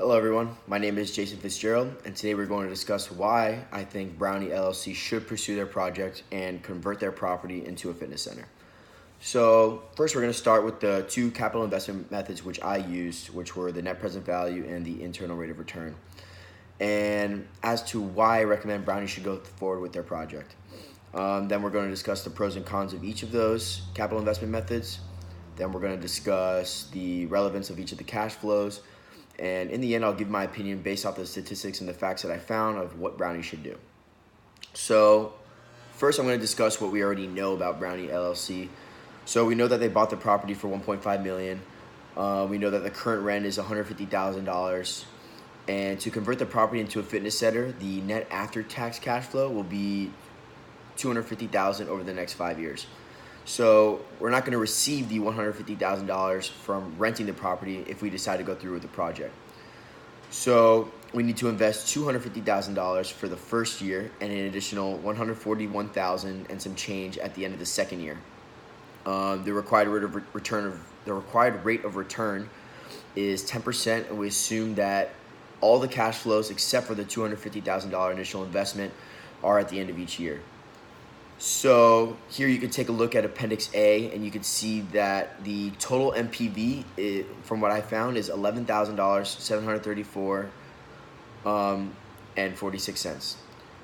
Hello everyone, my name is Jason FitzGerald, and today we're going to discuss why I think Brownie LLC should pursue their project and convert their property into a fitness center. So first we're going to start with the two capital investment methods which I used, which were the net present value and the internal rate of return. And as to why I recommend Brownie should go forward with their project. Then we're going to discuss the pros and cons of each of those capital investment methods. Then we're going to discuss the relevance of each of the cash flows. And in the end, I'll give my opinion based off the statistics and the facts that I found of what Brownie should do. So first, I'm going to discuss what we already know about Brownie LLC. So we know that they bought the property for $1.5 million. We know that the current rent is $150,000. And to convert the property into a fitness center, the net after-tax cash flow will be $250,000 over the next 5 years. So we're not going to receive the $150,000 from renting the property if we decide to go through with the project. So we need to invest $250,000 for the first year and an additional $141,000 and some change at the end of the second year. The required rate of return is 10%, and we assume that all the cash flows except for the $250,000 initial investment are at the end of each year. So here you can take a look at Appendix A, and you can see that the total MPV, from what I found, is $11,734 and 46 cents.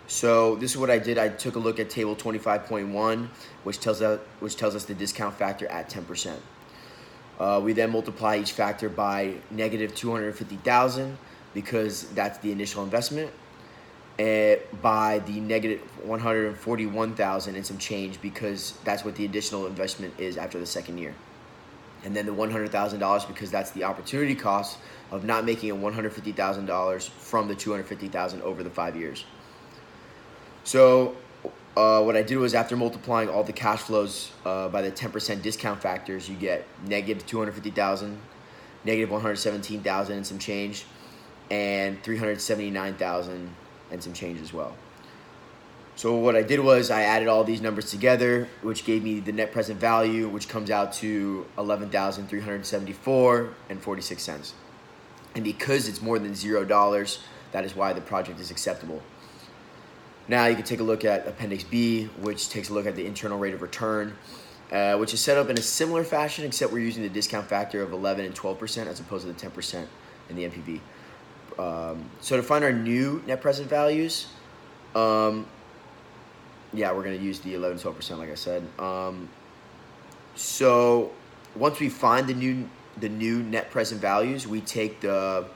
So this is what I did. I took a look at Table 25.1, which tells us the discount factor at 10%. We then multiply each factor by negative $250,000 because that's the initial investment, by the negative $141,000 and some change because that's what the additional investment is after the second year. And then the $100,000 because that's the opportunity cost of not making a $150,000 from the $250,000 over the 5 years. So what I did was, after multiplying all the cash flows by the 10% discount factors, you get negative $250,000, negative $117,000 and some change, and $379,000 and some change as well. So what I did was I added all these numbers together, which gave me the net present value, which comes out to $11,374 and 46 cents. And because it's more than $0, that is why the project is acceptable. Now you can take a look at Appendix B, which takes a look at the internal rate of return, which is set up in a similar fashion, except we're using the discount factor of 11 and 12% as opposed to the 10% in the MPV. So to find our new net present values, we're going to use the 11 to 12%, like I said. So once we find the new net present values, we take the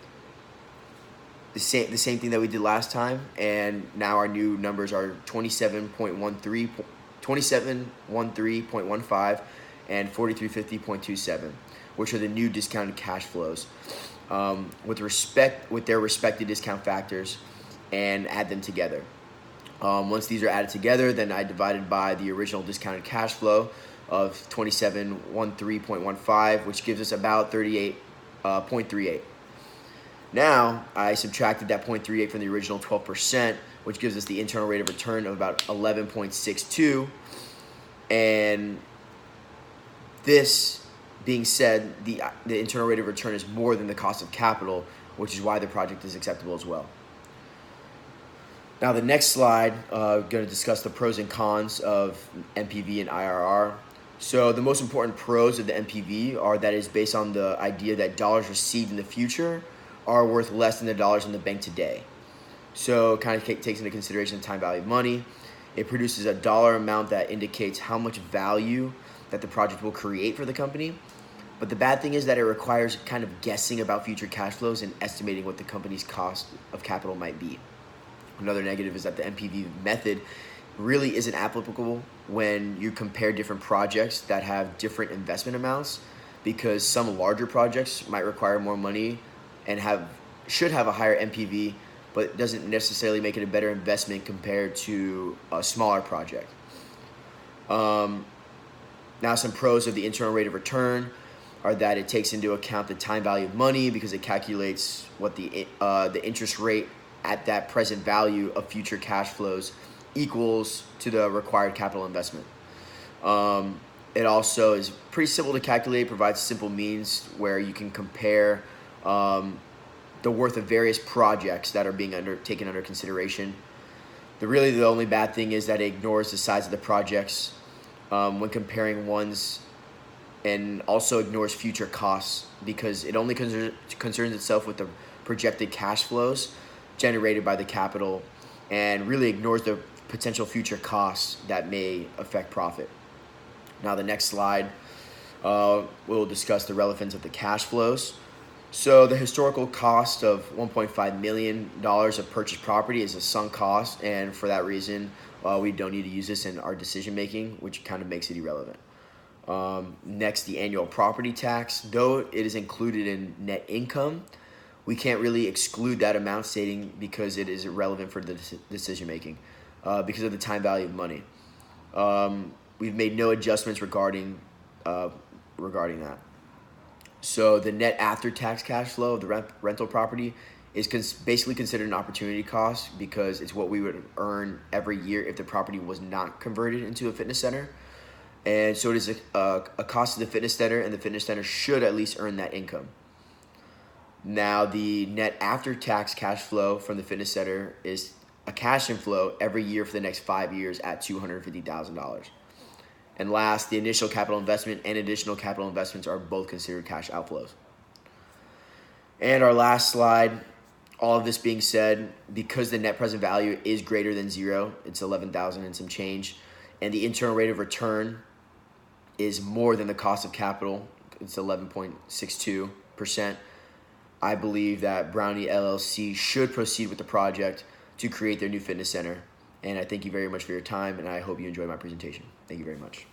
same thing that we did last time, and now our new numbers are 2713.15 and 4350.27, which are the new discounted cash flows. With their respective discount factors, and add them together. Once these are added together, then I divided by the original discounted cash flow of 2713.15, which gives us about 38.38. Now I subtracted that 0.38 from the original 12%, which gives us the internal rate of return of about 11.62. And this being said, the internal rate of return is more than the cost of capital, which is why the project is acceptable as well. Now the next slide, going to discuss the pros and cons of MPV and IRR. So the most important pros of the MPV are that it's based on the idea that dollars received in the future are worth less than the dollars in the bank today. So it kind of takes into consideration the time value of money. It produces a dollar amount that indicates how much value that the project will create for the company. But the bad thing is that it requires kind of guessing about future cash flows and estimating what the company's cost of capital might be. Another negative is that the MPV method really isn't applicable when you compare different projects that have different investment amounts, because some larger projects might require more money and should have a higher MPV, but it doesn't necessarily make it a better investment compared to a smaller project. Now some pros of the internal rate of return are that it takes into account the time value of money, because it calculates what the interest rate at that present value of future cash flows equals to the required capital investment. It also is pretty simple to calculate, provides simple means where you can compare the worth of various projects that are being taken under consideration. The only bad thing is that it ignores the size of the projects when comparing ones, and also ignores future costs because it only concerns itself with the projected cash flows generated by the capital and really ignores the potential future costs that may affect profit. Now, the next slide, we'll discuss the relevance of the cash flows. So the historical cost of $1.5 million of purchased property is a sunk cost, and for that reason, we don't need to use this in our decision making, which kind of makes it irrelevant. Next, the annual property tax. Though it is included in net income, we can't really exclude that amount stating because it is irrelevant for the decision making because of the time value of money. We've made no adjustments regarding that. So the net after-tax cash flow of the rental property is basically considered an opportunity cost because it's what we would earn every year if the property was not converted into a fitness center. And so it is a cost to the fitness center, and the fitness center should at least earn that income. Now, the net after-tax cash flow from the fitness center is a cash inflow every year for the next 5 years at $250,000. And last, the initial capital investment and additional capital investments are both considered cash outflows. And our last slide, all of this being said, because the net present value is greater than zero, it's 11,000 and some change, and the internal rate of return is more than the cost of capital, it's 11.62%, I believe that Brownie LLC should proceed with the project to create their new fitness center. And I thank you very much for your time, and I hope you enjoyed my presentation. Thank you very much.